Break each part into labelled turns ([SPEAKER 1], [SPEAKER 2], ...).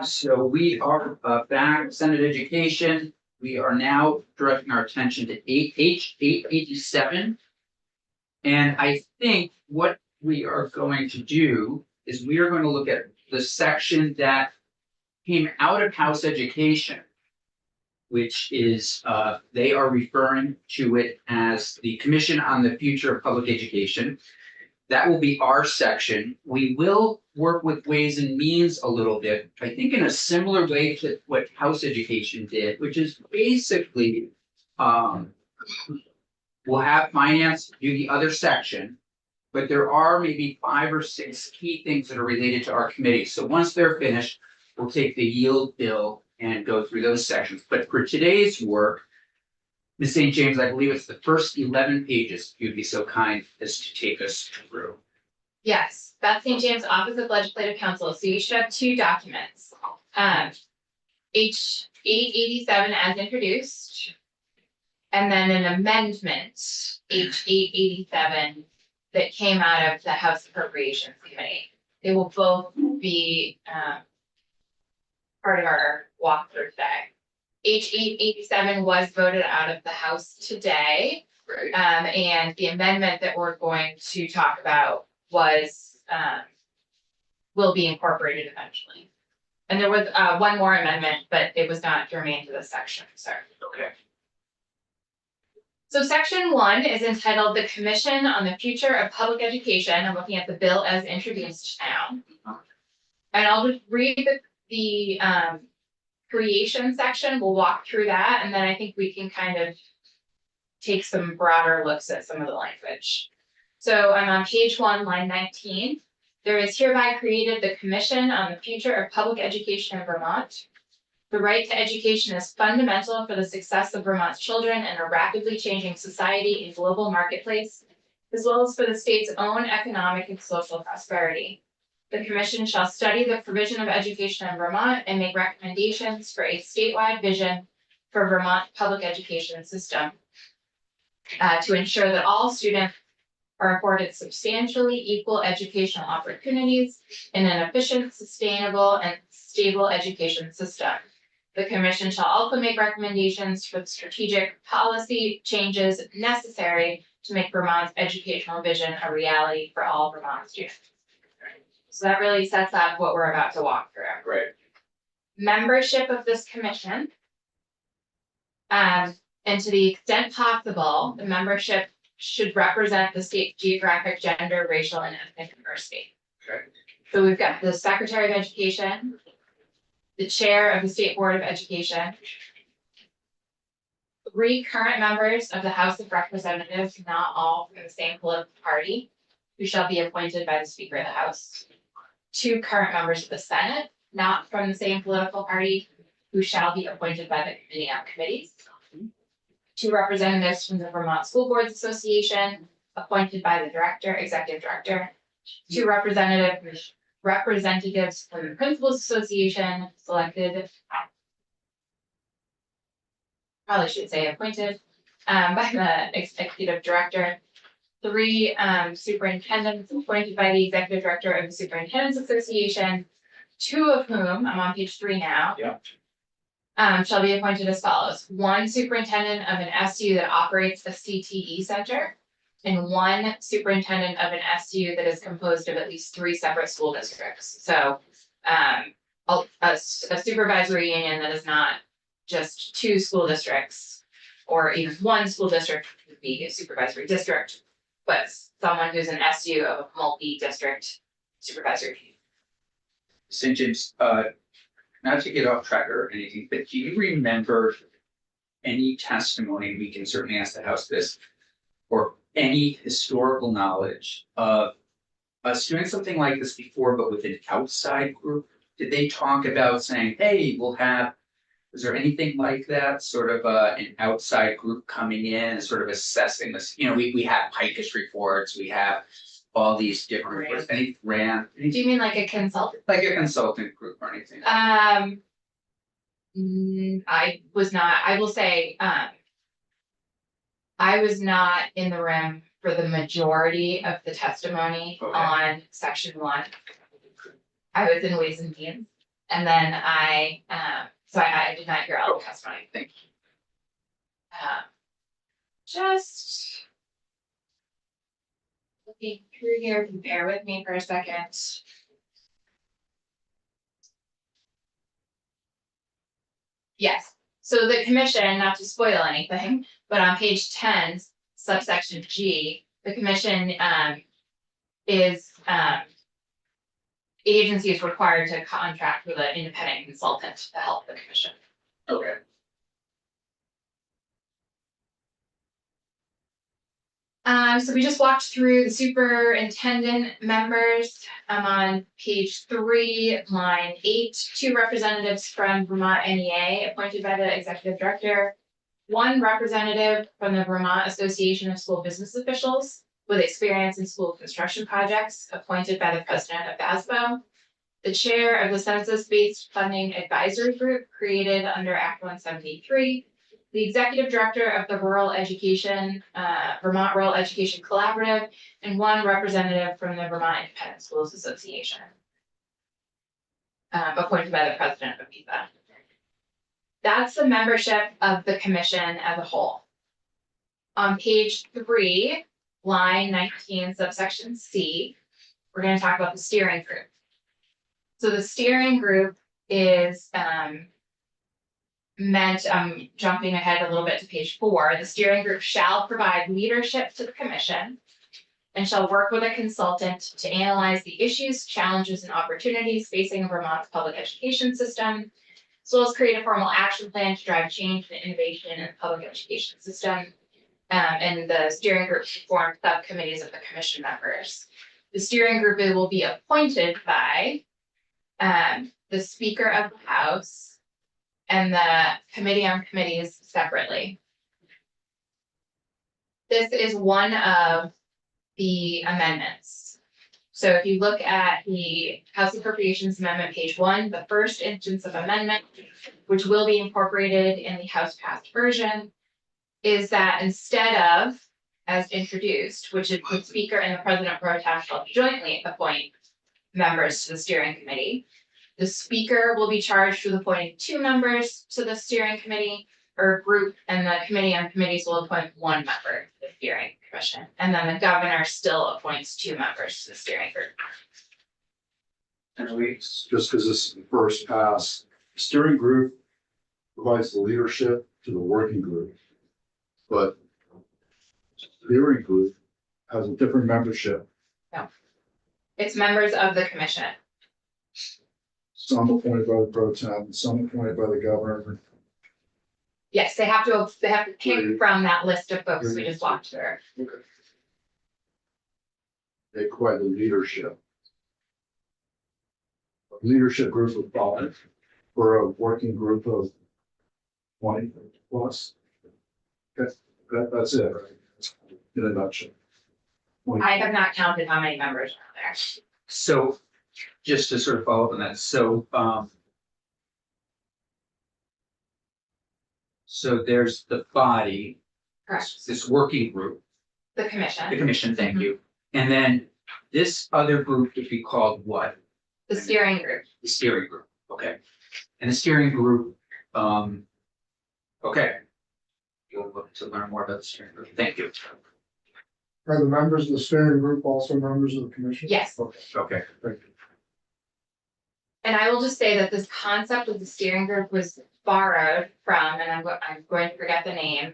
[SPEAKER 1] So we are back, Senate Education. We are now directing our attention to H 887. And I think what we are going to do is we are going to look at the section that came out of House Education, which is they are referring to it as the Commission on the Future of Public Education. That will be our section. We will work with Ways and Means a little bit, I think in a similar way to what House Education did, which is basically we'll have finance do the other section, but there are maybe 5 or 6 key things that are related to our committee. So once they're finished, we'll take the yield bill and go through those sections. But for today's work, Ms. St. James, I believe it's the first 11 pages, if you'd be so kind as to take us through.
[SPEAKER 2] Yes, Beth St. James, Office of Legislative Counsel. So you should have 2 documents. H 887 as introduced, and then an amendment, H 887, that came out of the House Appropriations Committee. They will both be part of our walkthrough today. H 887 was voted out of the House today.
[SPEAKER 1] Right.
[SPEAKER 2] And the amendment that we're going to talk about was, will be incorporated eventually. And there was one more amendment, but it was not germane to this section, sorry.
[SPEAKER 1] Okay.
[SPEAKER 2] So section 1 is entitled The Commission on the Future of Public Education. I'm looking at the bill as introduced now. And I'll just read the creation section. We'll walk through that, and then I think we can kind of take some broader looks at some of the language. So I'm on page 1, line 19. There is hereby created the Commission on the Future of Public Education in Vermont. The right to education is fundamental for the success of Vermont's children in a rapidly changing society and global marketplace, as well as for the state's own economic and social prosperity. The Commission shall study the provision of education in Vermont and make recommendations for a statewide vision for Vermont public education system to ensure that all students are afforded substantially equal educational opportunities in an efficient, sustainable, and stable education system. The Commission shall also make recommendations for the strategic policy changes necessary to make Vermont's educational vision a reality for all Vermont students. So that really sets up what we're about to walk through.
[SPEAKER 1] Right.
[SPEAKER 2] Membership of this commission. And to the extent possible, the membership should represent the state's geographic, gender, racial, and ethnic diversity.
[SPEAKER 1] Okay.
[SPEAKER 2] So we've got the Secretary of Education, the Chair of the State Board of Education, 3 current members of the House of Representatives, not all from the same political party, who shall be appointed by the Speaker of the House. 2 current members of the Senate, not from the same political party, who shall be appointed by the Committee on Committees. 2 representatives from the Vermont School Boards Association, appointed by the Executive Director. 2 representatives from the Principals Association, selected, probably should say appointed, by the Executive Director. 3 superintendents appointed by the Executive Director of the Superintendents Association, 2 of whom, I'm on page 3 now.
[SPEAKER 1] Yeah.
[SPEAKER 2] Shall be appointed as follows: 1 superintendent of an SU that operates a CTE center, and 1 superintendent of an SU that is composed of at least 3 separate school districts. So a supervisory union that is not just 2 school districts, or even 1 school district would be a supervisory district, but someone who's an SU of a multi-district supervisory union.
[SPEAKER 1] St. James, not to get off track or anything, but do you remember any testimony, we can certainly ask the House this, or any historical knowledge of us doing something like this before, but with an outside group? Did they talk about saying, hey, we'll have, is there anything like that, sort of an outside group coming in and sort of assessing this? You know, we have PICUS reports, we have all these different reports,
[SPEAKER 2] Do you mean like a consultant?
[SPEAKER 1] like a consultant group or anything?
[SPEAKER 2] I was not, I will say, I was not in the room for the majority of the testimony
[SPEAKER 1] Okay.
[SPEAKER 2] on section 1. I was in Ways and Means. And then I did not hear all the testimony.
[SPEAKER 1] Thank you.
[SPEAKER 2] Just looking through here, if you bear with me for a second. Yes, so the commission, not to spoil anything, but on page 10, subsection G, the commission is the agency is required to contract with an independent consultant to help the commission.
[SPEAKER 1] Okay.
[SPEAKER 2] So we just walked through the superintendent members. On page 3, line 8, 2 representatives from Vermont NEA appointed by the executive director. 1 representative from the Vermont Association of School Business Officials with experience in school construction projects appointed by the president of VASBO. The chair of the Census-Based Funding Advisory Group created under Act 173. The executive director of the Vermont Rural Education Collaborative, and 1 representative from the Vermont Independent Schools Association, appointed by the president of VESA. That's the membership of the commission as a whole. On page 3, line 19, subsection C, we're going to talk about the steering group. So the steering group is jumping ahead a little bit to page 4, the steering group shall provide leadership to the commission and shall work with a consultant to analyze the issues, challenges, and opportunities facing Vermont's public education system, as well as create a formal action plan to drive change and innovation in the public education system. And the steering group forms subcommittees of the commission members. The steering group will be appointed by the Speaker of the House and the Committee on Committees separately. This is one of the amendments. So if you look at the House Appropriations Amendment, page 1, the first instance of amendment, which will be incorporated in the House passed version, is that instead of, as introduced, which is the Speaker and the President pro tem shall jointly appoint members to the steering committee, the Speaker will be charged with appointing 2 members to the steering committee or group, and the Committee on Committees will appoint 1 member to the steering commission. And then the governor still appoints 2 members to the steering group.
[SPEAKER 3] And just because this is the first pass, the steering group provides the leadership to the working group. But the steering group has a different membership.
[SPEAKER 2] It's members of the commission.
[SPEAKER 3] Some appointed by the pro tem, some appointed by the governor.
[SPEAKER 2] Yes, they have to pick from that list of folks we just walked through.
[SPEAKER 3] Okay. They provide the leadership. A leadership group of 5 for a working group of 20 plus. That's it, right? In a nutshell.
[SPEAKER 2] I have not counted how many members are there.
[SPEAKER 1] So just to sort of follow up on that, so there's the body,
[SPEAKER 2] Correct.
[SPEAKER 1] this working group,
[SPEAKER 2] The
[SPEAKER 1] the
[SPEAKER 2] commission,
[SPEAKER 1] commission, thank you. And then this other group would be called what?
[SPEAKER 2] the steering group.
[SPEAKER 1] The steering group, okay. And the steering group, okay. You'll look to learn more about the steering group, thank you.
[SPEAKER 4] Are the members of the steering group also members of the commission?
[SPEAKER 2] Yes.
[SPEAKER 1] Okay,
[SPEAKER 3] Thank you.
[SPEAKER 2] And I will just say that this concept of the steering group was borrowed from, and I'm going to forget the name.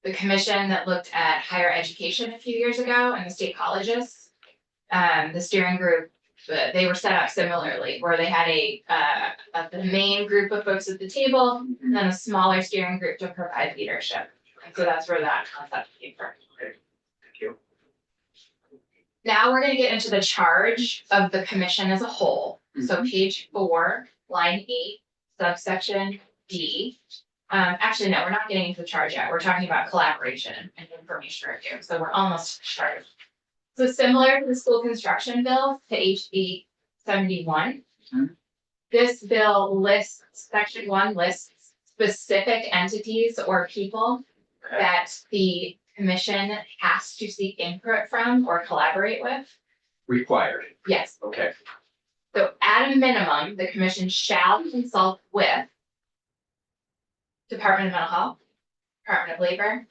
[SPEAKER 2] The commission that looked at higher education a few years ago and the state colleges. The steering group, they were set up similarly, where they had the main group of folks at the table, and then a smaller steering group to provide leadership. And so that's where that concept came from.
[SPEAKER 1] thank you.
[SPEAKER 2] Now we're gonna get into the charge of the commission as a whole. So page 4, line 8, subsection D. Actually, no, we're not getting into the charge yet. We're talking about collaboration and information review. So we're almost charged. So similar to the school construction bill to HB 71.
[SPEAKER 1] Mhm.
[SPEAKER 2] This bill lists, section 1 lists specific entities or people
[SPEAKER 1] Okay.
[SPEAKER 2] that the commission has to seek input from or collaborate with.
[SPEAKER 1] Required,
[SPEAKER 2] Yes,
[SPEAKER 1] okay.
[SPEAKER 2] So at a minimum, the commission shall consult with Department of Mental Health, Department of Labor,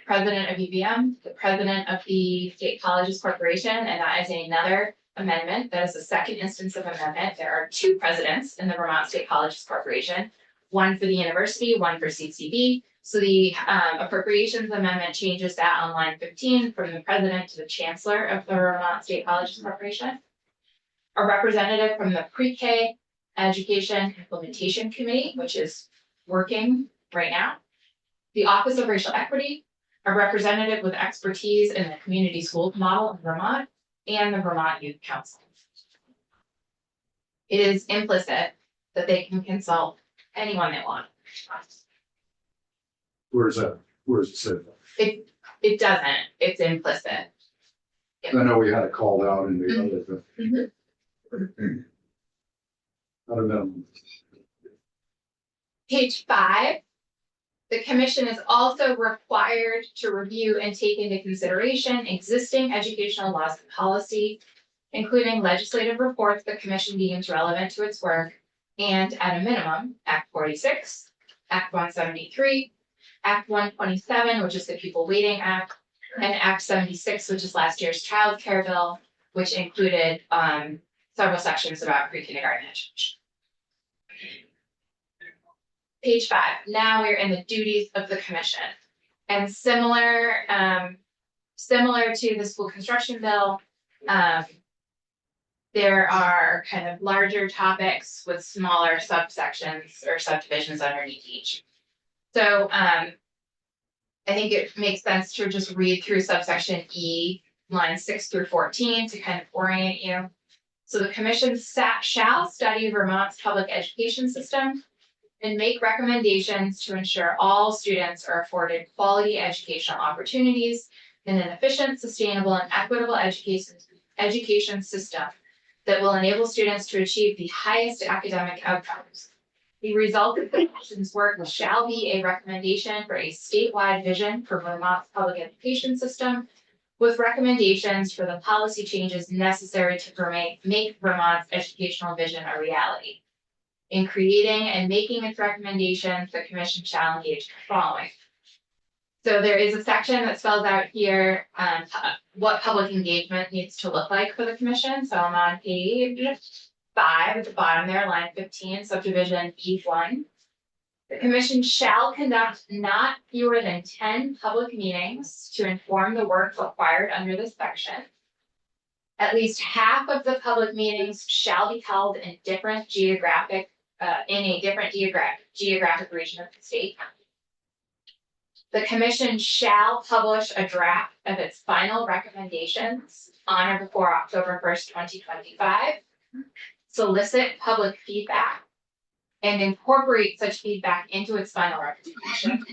[SPEAKER 2] President of UVM, the President of the State Colleges Corporation, and that is another amendment. That is the second instance of amendment. There are two presidents in the Vermont State Colleges Corporation, one for the university, one for CCB. So the appropriations amendment changes that on line 15 from the president to the chancellor of the Vermont State Colleges Corporation. A representative from the Pre-K Education Implementation Committee, which is working right now. The Office of Racial Equity, a representative with expertise in the community school model in Vermont, and the Vermont Youth Council. It is implicit that they can consult anyone they want.
[SPEAKER 3] Where is that? Where does it say that?
[SPEAKER 2] It doesn't, it's implicit.
[SPEAKER 3] I know we had it called out in the other, I don't know.
[SPEAKER 2] Page 5. The commission is also required to review and take into consideration existing educational laws and policy, including legislative reports the commission deems relevant to its work, and at a minimum, Act 46, Act 173, Act 127, which is the Pupil Waiting Act, and Act 76, which is last year's child care bill, which included several sections about pre-kindergarten education. Page 5, now we're in the duties of the commission. And similar to the school construction bill, there are kind of larger topics with smaller subsections or subdivisions underneath each. So I think it makes sense to just read through subsection E, lines 6 through 14 to kind of orient you. So the commission shall study Vermont's public education system and make recommendations to ensure all students are afforded quality educational opportunities in an efficient, sustainable, and equitable education system that will enable students to achieve the highest academic outcomes. The result of the commission's work shall be a recommendation for a statewide vision for Vermont's public education system, with recommendations for the policy changes necessary to make Vermont's educational vision a reality. In creating and making its recommendations, the commission shall engage the following. So there is a section that spells out here what public engagement needs to look like for the commission. So I'm on page 5 at the bottom there, line 15, subdivision E1. The commission shall conduct not fewer than 10 public meetings to inform the work required under this section. At least half of the public meetings shall be held in different geographic region of the state. The commission shall publish a draft of its final recommendations on or before October 1st, 2025, solicit public feedback, and incorporate such feedback into its final recommendations.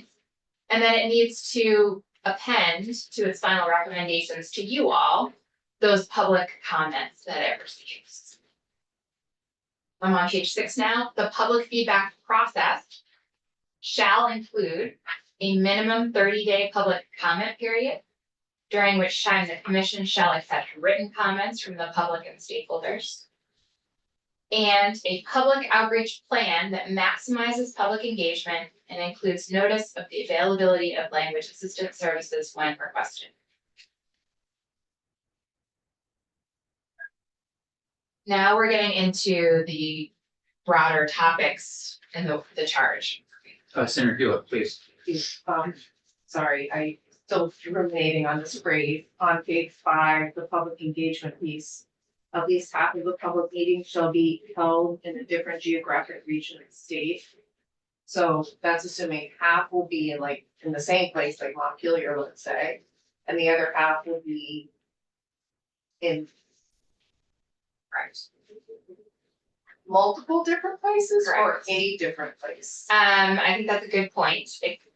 [SPEAKER 2] And then it needs to append to its final recommendations to you all those public comments that it receives. I'm on page 6 now. The public feedback process shall include a minimum 30-day public comment period, during which time the commission shall accept written comments from the public and stakeholders, and a public outreach plan that maximizes public engagement and includes notice of the availability of language assistance services when requested. Now we're getting into the broader topics in the charge.
[SPEAKER 1] Senator Hewitt, please.
[SPEAKER 5] Sorry, I still ruminating on this phrase on page 5, the public engagement piece. At least half of the public meetings shall be held in a different geographic region of the state. So that's assuming half will be in the same place, like Montpelier, let's say, and the other half will be in multiple different places or
[SPEAKER 2] Correct.
[SPEAKER 5] a different place.
[SPEAKER 2] I think that's a good point.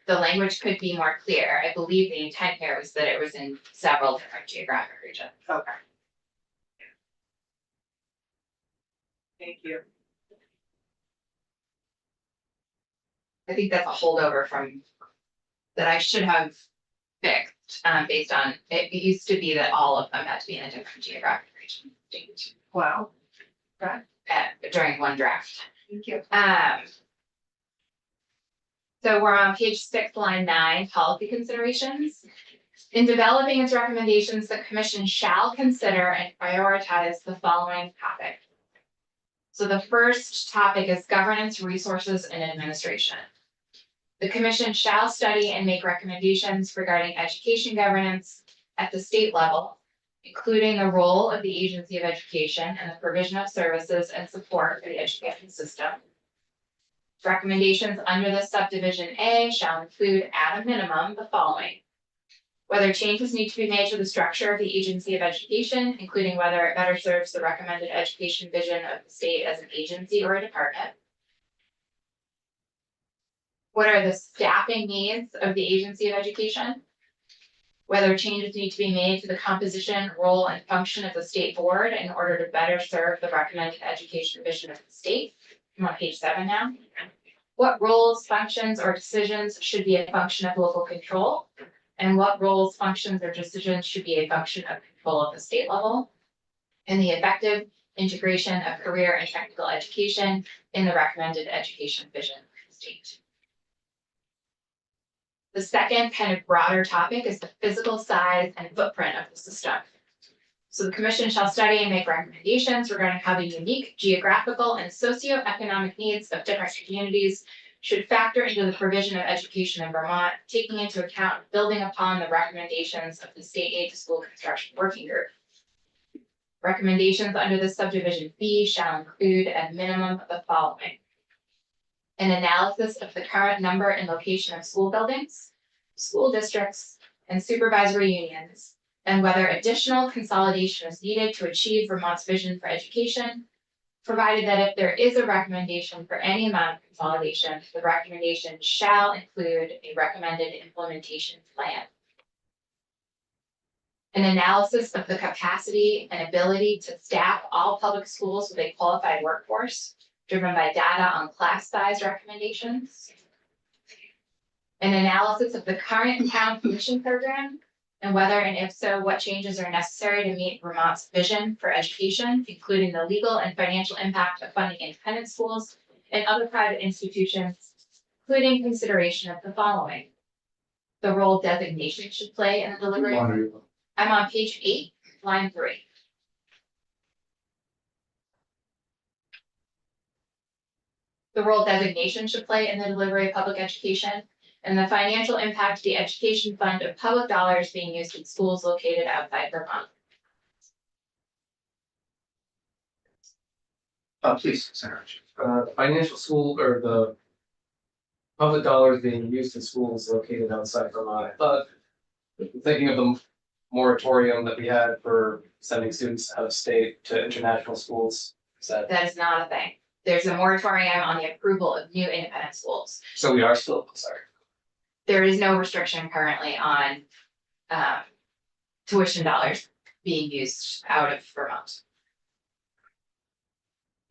[SPEAKER 2] The language could be more clear. I believe the intent here was that it was in several different geographic regions.
[SPEAKER 5] Okay. Thank you.
[SPEAKER 2] I think that's a holdover from that I should have fixed based on it used to be that all of them had to be in a different geographic region.
[SPEAKER 5] Wow.
[SPEAKER 2] during one draft.
[SPEAKER 5] Thank you.
[SPEAKER 2] So we're on page 6, line 9, policy considerations. In developing its recommendations, the commission shall consider and prioritize the following topics. So the first topic is governance, resources, and administration. The commission shall study and make recommendations regarding education governance at the state level, including the role of the agency of education and the provision of services and support for the education system. Recommendations under this subdivision A shall include at a minimum the following. Whether changes need to be made to the structure of the agency of education, including whether it better serves the recommended education vision of the state as an agency or a department. What are the staffing needs of the agency of education? Whether changes need to be made to the composition, role, and function of the state board in order to better serve the recommended education vision of the state. I'm on page 7 now. What roles, functions, or decisions should be a function of local control? And what roles, functions, or decisions should be a function of control at the state level? And the effective integration of career and technical education in the recommended education vision of the state. The second kind of broader topic is the physical size and footprint of the system. So the commission shall study and make recommendations regarding how the unique geographical and socioeconomic needs of different communities should factor into the provision of education in Vermont, taking into account building upon the recommendations of the State Aid to School Construction Working Group. Recommendations under this subdivision B shall include a minimum of the following. An analysis of the current number and location of school buildings, school districts, and supervisory unions, and whether additional consolidation is needed to achieve Vermont's vision for education, provided that if there is a recommendation for any amount of consolidation, the recommendation shall include a recommended implementation plan. An analysis of the capacity and ability to staff all public schools with a qualified workforce, driven by data on class size recommendations. An analysis of the current town commission program, and whether and if so, what changes are necessary to meet Vermont's vision for education, including the legal and financial impact of funding independent schools and other private institutions, including consideration of the following. The role designation should play in the delivery. I'm on page 8, line 3. The role designation should play in the delivery of public education, and the financial impact of the education fund of public dollars being used in schools located outside Vermont.
[SPEAKER 1] Please, Senator.
[SPEAKER 6] Financial school or the public dollars being used in schools located outside Vermont. I thought, thinking of the moratorium that we had for sending students out of state to international schools, is that,
[SPEAKER 2] That is not a thing. There's a moratorium on the approval of new independent schools.
[SPEAKER 6] so we are still, sorry.
[SPEAKER 2] There is no restriction currently on tuition dollars being used out of Vermont.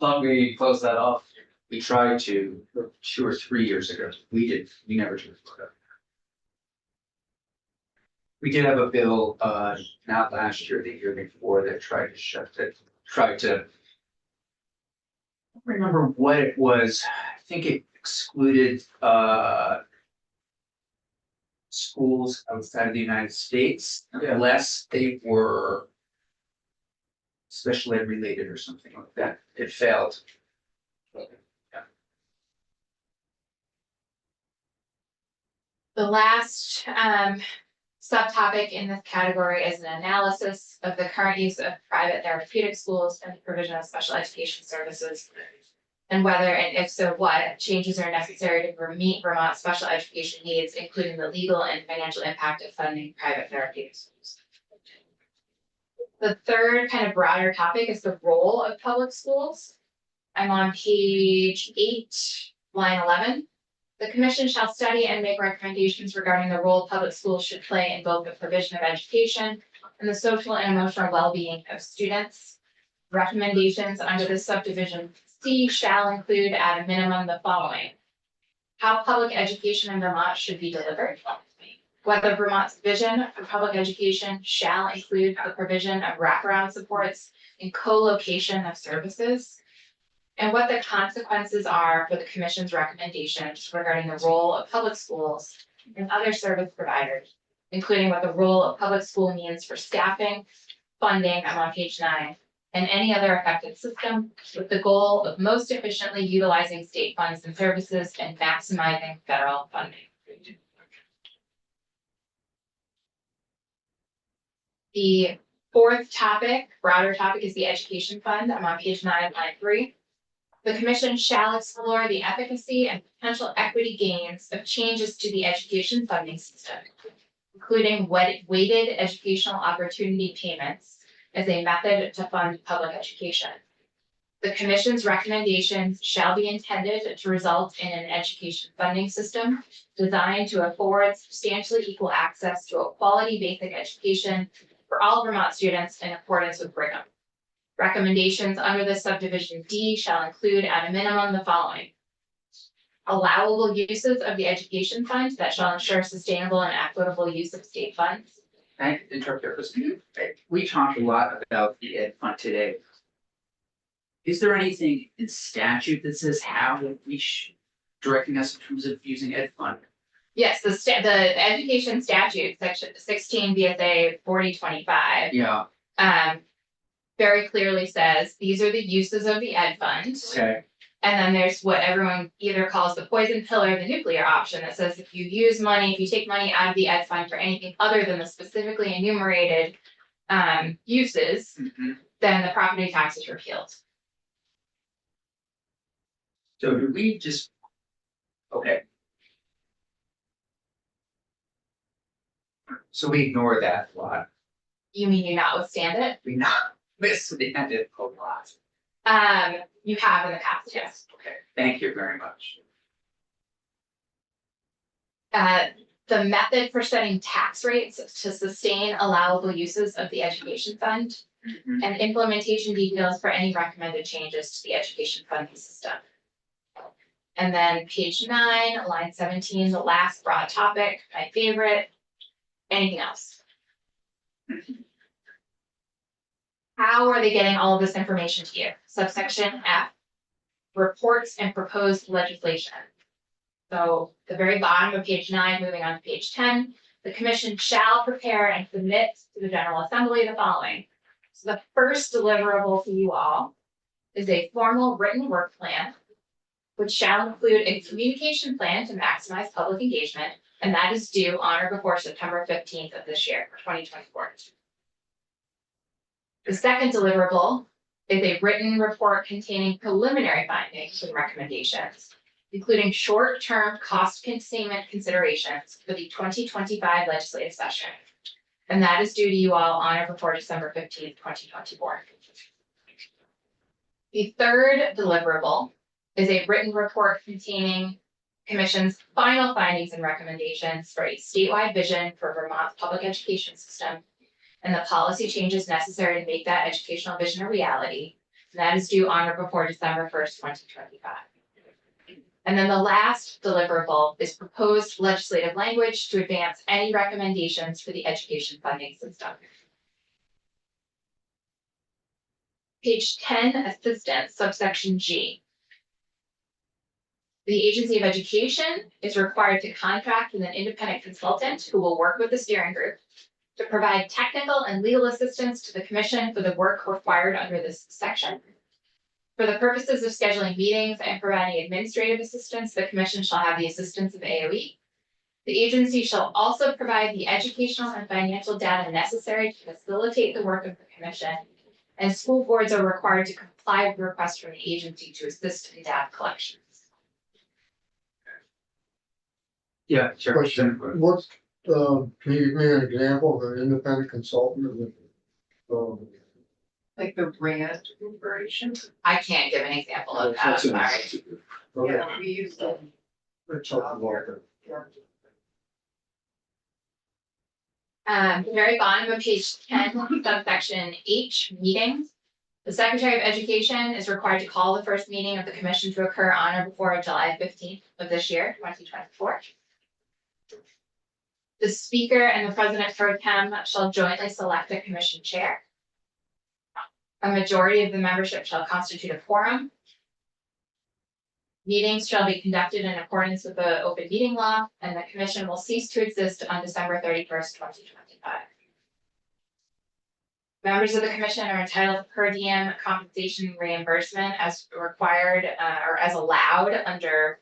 [SPEAKER 6] Thought we closed that off.
[SPEAKER 1] We tried to 2 or 3 years ago. We never took it. We did have a bill, not last year, the year before, that tried to shut it, I don't remember what it was. I think it excluded, schools outside of the United States unless they were special ed related or something like that. It failed.
[SPEAKER 2] The last subtopic in this category is an analysis of the current use of private therapeutic schools and the provision of special education services. And whether and if so, what changes are necessary to meet Vermont's special education needs, including the legal and financial impact of funding private therapeutic schools. The third kind of broader topic is the role of public schools. I'm on page 8, line 11. The commission shall study and make recommendations regarding the role public schools should play in both the provision of education and the social and emotional well-being of students. Recommendations under this subdivision C shall include at a minimum the following. How public education in Vermont should be delivered. Whether Vermont's vision for public education shall include the provision of wraparound supports and co-location of services. and what the consequences are for the commission's recommendations regarding the role of public schools and other service providers, including what the role of public school means for staffing, funding, I'm on page 9, and any other effective system, with the goal of most efficiently utilizing state funds and services and maximizing federal funding. The fourth topic, broader topic, is the education fund. I'm on page 9 of line 3. The commission shall explore the efficacy and potential equity gains of changes to the education funding system, including weighted educational opportunity payments as a method to fund public education. The commission's recommendations shall be intended to result in an education funding system designed to afford substantially equal access to a quality basic education for all Vermont students in accordance with Brigham. Recommendations under this subdivision D shall include at a minimum the following. Allowable uses of the education fund that shall ensure sustainable and equitable use of state funds.
[SPEAKER 1] Can I interrupt there for a second? We talked a lot about the ed fund today. Is there anything in statute that says how we should directing us in terms of using ed fund?
[SPEAKER 2] Yes, the education statute, section 16 VSA 4025,
[SPEAKER 1] Yeah,
[SPEAKER 2] very clearly says these are the uses of the ed fund.
[SPEAKER 1] okay,
[SPEAKER 2] And then there's what everyone either calls the poison pill or the nuclear option that says if you use money, if you take money out of the ed fund for anything other than the specifically enumerated uses,
[SPEAKER 1] mhm.
[SPEAKER 2] then the property tax is repealed.
[SPEAKER 1] So do we just? Okay. So we ignore that a lot,
[SPEAKER 2] You mean you notwithstand it?
[SPEAKER 1] we not withstand it a lot.
[SPEAKER 2] You have in the past, yes.
[SPEAKER 1] Okay, thank you very much.
[SPEAKER 2] The method for setting tax rates to sustain allowable uses of the education fund
[SPEAKER 1] Mhm.
[SPEAKER 2] and implementation details for any recommended changes to the education funding system. And then page 9, line 17, the last broad topic, my favorite. Anything else? How are they getting all of this information to you? Subsection F, reports and proposed legislation. So the very bottom of page 9, moving on to page 10, the commission shall prepare and submit to the General Assembly the following. So the first deliverable to you all is a formal written work plan, which shall include a communication plan to maximize public engagement, and that is due on or before September 15th of this year, 2024. The second deliverable is a written report containing preliminary findings and recommendations, including short-term cost containment considerations for the 2025 legislative session. And that is due to you all on or before December 15th, 2024. The third deliverable is a written report containing Commission's final findings and recommendations for a statewide vision for Vermont's public education system and the policy changes necessary to make that educational vision a reality. And that is due on or before December 1st, 2025. And then the last deliverable is proposed legislative language to advance any recommendations for the education funding system. Page 10, assistance, subsection G. The Agency of Education is required to contract with an independent consultant who will work with the steering group to provide technical and legal assistance to the commission for the work required under this section. For the purposes of scheduling meetings and providing administrative assistance, the commission shall have the assistance of AOE. The agency shall also provide the educational and financial data necessary to facilitate the work of the commission, and school boards are required to comply with requests from the agency to assist in data collection.
[SPEAKER 1] Yeah, sure.
[SPEAKER 4] Question, what's, can you give me an example of an independent consultant?
[SPEAKER 5] Like the brand corporation.
[SPEAKER 2] I can't give an example of that,
[SPEAKER 3] That's an
[SPEAKER 2] sorry.
[SPEAKER 3] institute.
[SPEAKER 4] Okay,
[SPEAKER 5] Yeah, we use them.
[SPEAKER 4] let's talk about that.
[SPEAKER 2] The very bottom of page 10, subsection H, meetings. The Secretary of Education is required to call the first meeting of the commission to occur on or before July 15th of this year, 2024. The speaker and the president pro tem shall jointly select a commission chair. A majority of the membership shall constitute a quorum. Meetings shall be conducted in accordance with the open meeting law, and the commission will cease to exist on December 31st, 2025. Members of the commission are entitled to per diem compensation reimbursement as required or as allowed under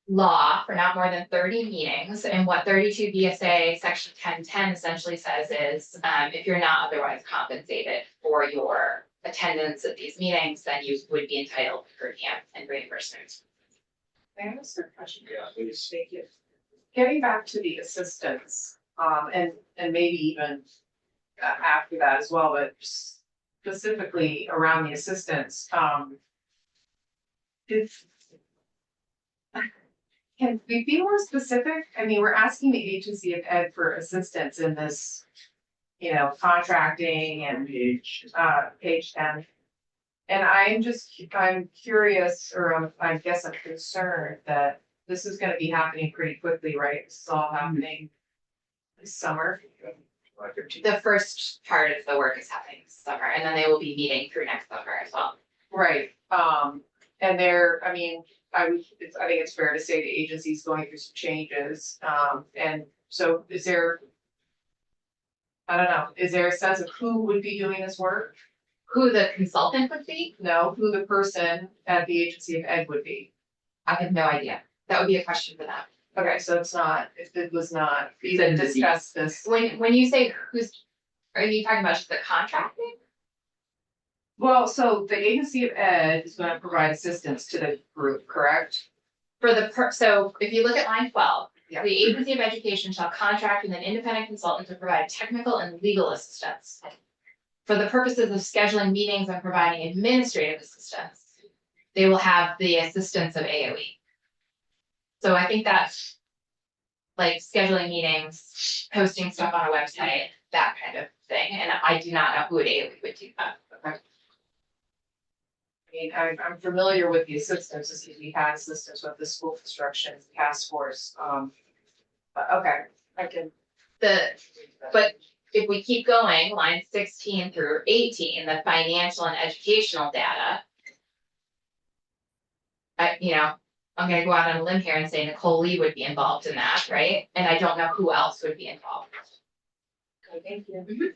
[SPEAKER 2] law for not more than 30 meetings. And what 32 BSA section 1010 essentially says is if you're not otherwise compensated for your attendance at these meetings, then you would be entitled to per diem and reimbursement.
[SPEAKER 5] May I ask a question?
[SPEAKER 6] Yeah, please.
[SPEAKER 5] Thank you. Getting back to the assistants, and maybe even after that as well, but specifically around the assistants, can we be more specific? I mean, we're asking the agency of ed for assistance in this, contracting and page 10. And I'm curious, or I guess I'm concerned that this is gonna be happening pretty quickly, right? This is all happening this summer.
[SPEAKER 2] The first part of the work is happening this summer, and then they will be meeting through next summer as well.
[SPEAKER 5] Right, and I think it's fair to say the agency's going through some changes, and so is there a sense of who would be doing this work?
[SPEAKER 2] Who the consultant would be,
[SPEAKER 5] No, who the person at the agency of ed would be?
[SPEAKER 2] I have no idea. That would be a question for them.
[SPEAKER 5] Okay, so if it was not, we
[SPEAKER 1] Send
[SPEAKER 5] didn't
[SPEAKER 1] it to
[SPEAKER 5] discuss this.
[SPEAKER 2] When you say are you talking about just the contracting?
[SPEAKER 5] Well, so the agency of ed is gonna provide assistance to the group, correct?
[SPEAKER 2] So if you look at line 12,
[SPEAKER 5] Yeah.
[SPEAKER 2] the agency of education shall contract with an independent consultant to provide technical and legal assistance. For the purposes of scheduling meetings and providing administrative assistance, they will have the assistance of AOE. So I think that's like scheduling meetings, posting stuff on a website, that kind of thing, and I do not know who at AOE would do that.
[SPEAKER 5] I mean, I'm familiar with the assistance, just because we had assistance with the school construction task force, but okay, I can.
[SPEAKER 2] But if we keep going, line 16 through 18, the financial and educational data. I'm gonna go out on a limb here and say Nicole Lee would be involved in that, right? And I don't know who else would be involved.
[SPEAKER 5] Okay, thank you.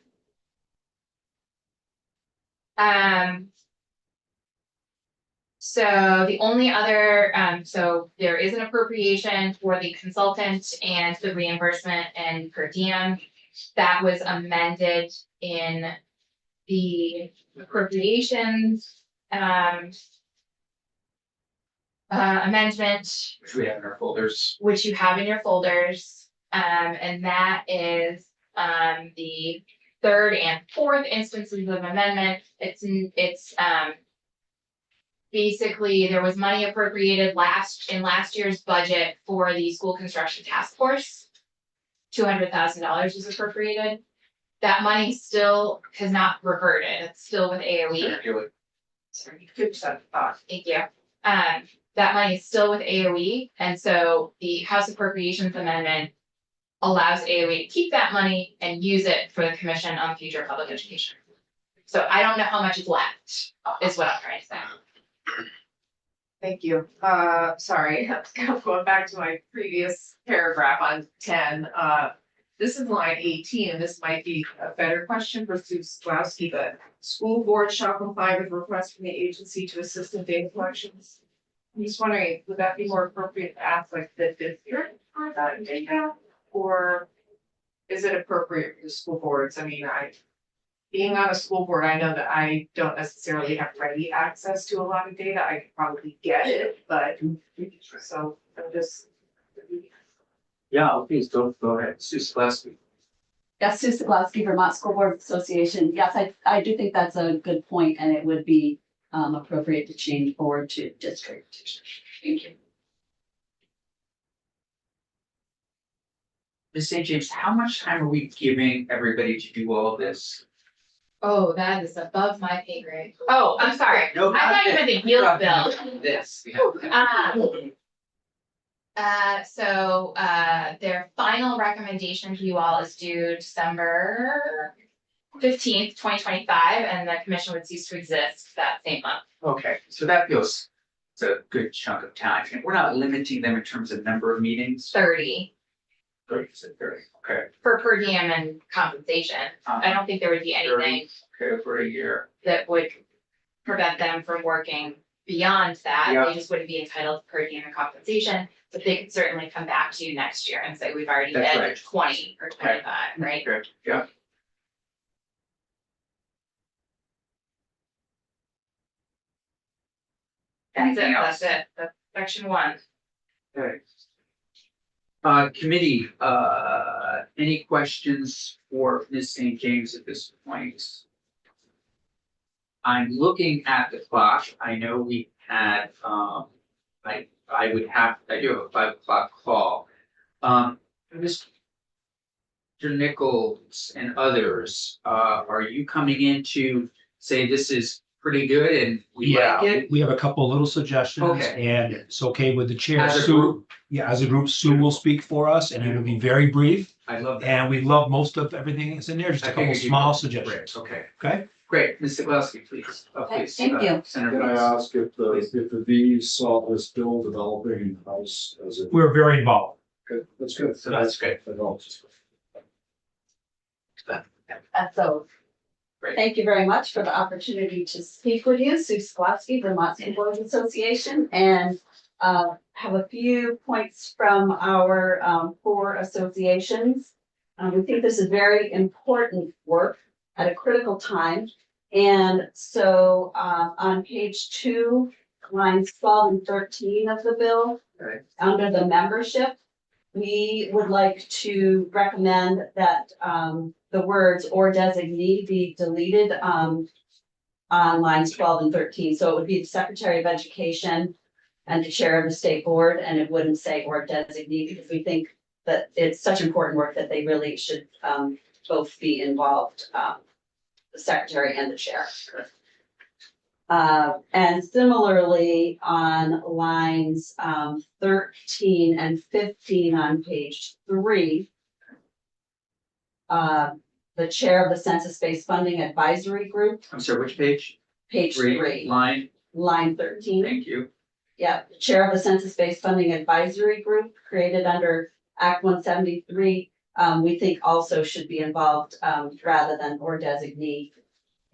[SPEAKER 2] So the only other, so there is an appropriation for the consultant and the reimbursement and per diem. That was amended in the appropriations, amendment,
[SPEAKER 1] Which we have in our folders.
[SPEAKER 2] which you have in your folders. And that is, the third and fourth instances of amendment. It's basically, there was money appropriated in last year's budget for the school construction task force. $200,000 was appropriated. That money still has not reverted. It's still with AOE.
[SPEAKER 5] Sorry, good thought.
[SPEAKER 2] Thank you. That money is still with AOE, and so the House Appropriations Amendment allows AOE to keep that money and use it for the Commission on Future Public Education. So I don't know how much is left, is what I'm trying to say.
[SPEAKER 5] Thank you. Sorry, going back to my previous paragraph on 10. This is line 18, and this might be a better question for Sue Sklowski, but school board shall comply with requests from the agency to assist in data collections. I'm just wondering, would that be more appropriate to ask like the district for that data? Or is it appropriate for the school boards? I mean, being on a school board, I know that I don't necessarily have ready access to a lot of data. I could probably get it, but so I'm just.
[SPEAKER 1] Yeah, please go ahead. Sue Sklowski.
[SPEAKER 7] Yes, Sue Siglowski, Vermont School Board Association. Yes, I do think that's a good point, and it would be appropriate to change board to district. Thank you.
[SPEAKER 1] Ms. St. James, how much time are we giving everybody to do all of this?
[SPEAKER 2] Oh, that is above my pay grade. Oh, I'm sorry.
[SPEAKER 1] No,
[SPEAKER 2] I thought you meant the yield bill.
[SPEAKER 1] This.
[SPEAKER 2] So their final recommendation to you all is due December 15th, 2025, and the commission would cease to exist that same month.
[SPEAKER 1] Okay, so that feels It's a good chunk of time, and we're not limiting them in terms of number of meetings.
[SPEAKER 2] 30
[SPEAKER 1] 30, okay.
[SPEAKER 2] for per diem and compensation. I don't think there would be anything
[SPEAKER 1] Okay, for a year.
[SPEAKER 2] that would prevent them from working beyond that.
[SPEAKER 1] Yeah.
[SPEAKER 2] They just wouldn't be entitled to per diem and compensation, but they could certainly come back to you next year and say, we've already
[SPEAKER 1] That's
[SPEAKER 2] hit
[SPEAKER 1] right.
[SPEAKER 2] 20 or 25, right?
[SPEAKER 1] Good, yeah. Anything else?
[SPEAKER 2] That's it, that's section 1.
[SPEAKER 1] Okay. Committee, any questions for Ms. St. James at this point? I'm looking at the clock. I know we had, I do have a 5 o'clock call. Mr. Nichols and others, are you coming in to say this is pretty good and we like it?
[SPEAKER 8] We have a couple of little suggestions
[SPEAKER 1] Okay.
[SPEAKER 8] and it's okay with the chair.
[SPEAKER 1] As a
[SPEAKER 8] Sue,
[SPEAKER 1] group?
[SPEAKER 8] yeah, as a group, Sue will speak for us and it'll be very brief.
[SPEAKER 1] I love that.
[SPEAKER 8] And we love most of everything that's in there, just a
[SPEAKER 1] I
[SPEAKER 8] couple
[SPEAKER 1] figured you'd-
[SPEAKER 8] small
[SPEAKER 1] Great,
[SPEAKER 8] suggestions.
[SPEAKER 1] okay,
[SPEAKER 8] Okay?
[SPEAKER 1] great. Ms. Siglowski, please. Please.
[SPEAKER 7] thank you.
[SPEAKER 1] Senator
[SPEAKER 3] Can I
[SPEAKER 1] Lewis.
[SPEAKER 3] ask if the V's saw this bill developing in house as it?
[SPEAKER 8] We're very involved.
[SPEAKER 3] Good, that's good.
[SPEAKER 1] So that's good.
[SPEAKER 3] That helps.
[SPEAKER 7] So,
[SPEAKER 1] Great.
[SPEAKER 7] thank you very much for the opportunity to speak with you, Sue Sklasky, Vermont School Boards Association, and have a few points from our 4 associations. We think this is very important work at a critical time. And so on page 2, lines 12 and 13 of the bill,
[SPEAKER 1] Okay.
[SPEAKER 7] under the membership, we would like to recommend that the words "or designee" be deleted on lines 12 and 13. So it would be the Secretary of Education and the Chair of the State Board, and it wouldn't say "or designee" because we think that it's such important work that they really should both be involved, the Secretary and the Chair. And similarly, on lines 13 and 15 on page 3, the Chair of the Census-Based Funding Advisory Group,
[SPEAKER 1] I'm sorry, which page?
[SPEAKER 7] page 3,
[SPEAKER 1] Line,
[SPEAKER 7] line 13.
[SPEAKER 1] thank you.
[SPEAKER 7] Yeah, the Chair of the Census-Based Funding Advisory Group created under Act 173, we think also should be involved rather than "or designee."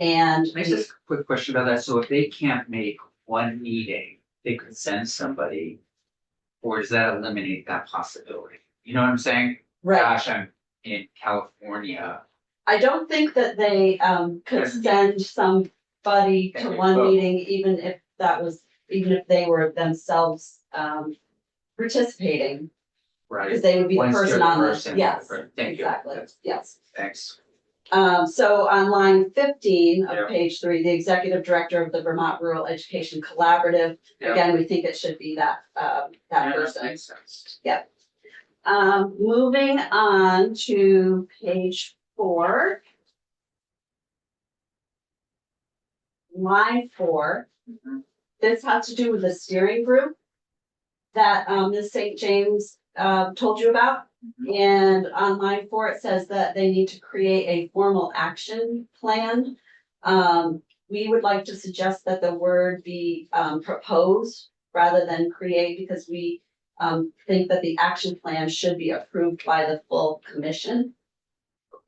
[SPEAKER 7] And
[SPEAKER 1] Can I just a quick question about that? So if they can't make one meeting, they could send somebody, or does that eliminate that possibility? You know what I'm saying?
[SPEAKER 7] right,
[SPEAKER 1] Gosh, I'm in California.
[SPEAKER 7] I don't think that they could send somebody to
[SPEAKER 1] Okay,
[SPEAKER 7] one
[SPEAKER 1] well-
[SPEAKER 7] meeting, even if they were themselves participating,
[SPEAKER 1] Right.
[SPEAKER 7] because they would be the
[SPEAKER 1] One's
[SPEAKER 7] person
[SPEAKER 1] the
[SPEAKER 7] on the,
[SPEAKER 1] person,
[SPEAKER 7] yes,
[SPEAKER 1] right, thank you.
[SPEAKER 7] exactly,
[SPEAKER 1] That's-
[SPEAKER 7] yes.
[SPEAKER 1] Thanks.
[SPEAKER 7] So on line 15
[SPEAKER 1] Yeah.
[SPEAKER 7] of page 3, the Executive Director of the Vermont Rural Education Collaborative,
[SPEAKER 1] Yeah.
[SPEAKER 7] again, we think it should be that
[SPEAKER 1] Yeah,
[SPEAKER 7] person.
[SPEAKER 1] makes sense.
[SPEAKER 7] Moving on to page 4. Line 4, this has to do with the steering group that Ms. St. James told you about. And on line 4, it says that they need to create a formal action plan. We would like to suggest that the word be propose rather than create, because we think that the action plan should be approved by the full commission.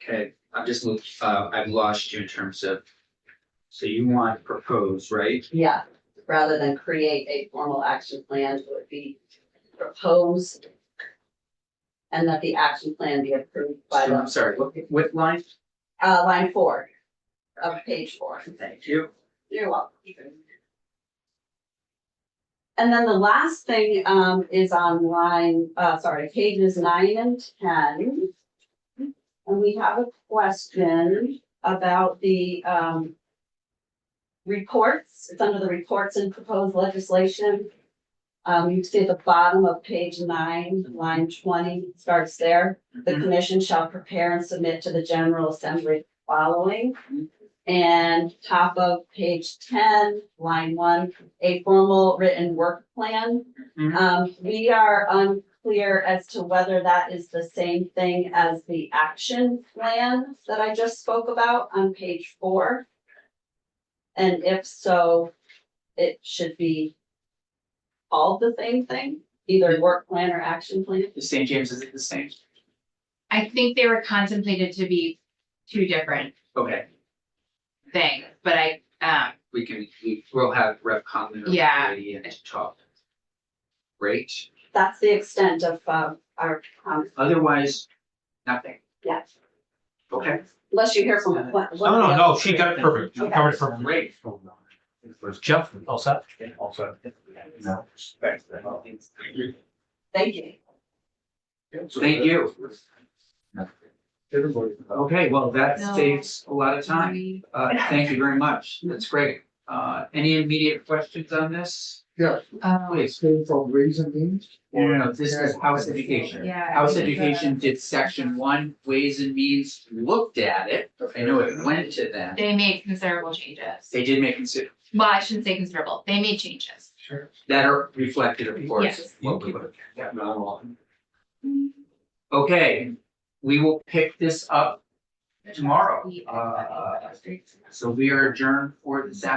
[SPEAKER 1] Okay, I've lost you in terms of, so you want propose, right?
[SPEAKER 7] Yeah, rather than create a formal action plan, it would be proposed. And that the action plan be approved by
[SPEAKER 1] So, I'm
[SPEAKER 7] the,
[SPEAKER 1] sorry, what line?
[SPEAKER 7] line 4 of page 4.
[SPEAKER 1] Thank you.
[SPEAKER 7] You're welcome. And then the last thing is on line, pages 9 and 10. And we have a question about the reports. It's under the reports and proposed legislation. You see at the bottom of page 9, line 20 starts there. The commission shall prepare and submit to the General Assembly following. And top of page 10, line 1, a formal written work plan. We are unclear as to whether that is the same thing as the action plan that I just spoke about on page 4. And if so, it should be called the same thing, either work plan or action plan.
[SPEAKER 1] The St. James is the same?
[SPEAKER 2] I think they were contemplated to be two different
[SPEAKER 1] Okay,
[SPEAKER 2] things, but
[SPEAKER 1] we will have Rep. Conlon or
[SPEAKER 2] Yeah.
[SPEAKER 1] Brady and to talk. Great,
[SPEAKER 7] That's the extent of, our,
[SPEAKER 1] otherwise, nothing,
[SPEAKER 7] yeah,
[SPEAKER 1] okay,
[SPEAKER 7] unless you hear from.
[SPEAKER 8] No, she got it perfect. She
[SPEAKER 7] Okay.
[SPEAKER 8] covered it for me.
[SPEAKER 1] great.
[SPEAKER 8] Jeff, all set?
[SPEAKER 7] Thank you.
[SPEAKER 1] Thank you.
[SPEAKER 3] Everybody.
[SPEAKER 1] Okay, well, that
[SPEAKER 2] No.
[SPEAKER 1] saves a lot of time. Thank you very much. That's great. Any immediate questions on this?
[SPEAKER 4] Yeah,
[SPEAKER 1] Please.
[SPEAKER 4] came from Ways and Means.
[SPEAKER 1] No, this is House Education.
[SPEAKER 2] Yeah.
[SPEAKER 1] House Education did section one, Ways and Means, looked at it. I know it went to them.
[SPEAKER 2] They made considerable changes.
[SPEAKER 1] They did make consider,
[SPEAKER 2] Well, I shouldn't say considerable. They made changes.
[SPEAKER 4] Sure.
[SPEAKER 1] that are reflected, of course.
[SPEAKER 2] Yes.
[SPEAKER 1] What we look at. Okay, we will pick this up tomorrow. So we are adjourned for this afternoon.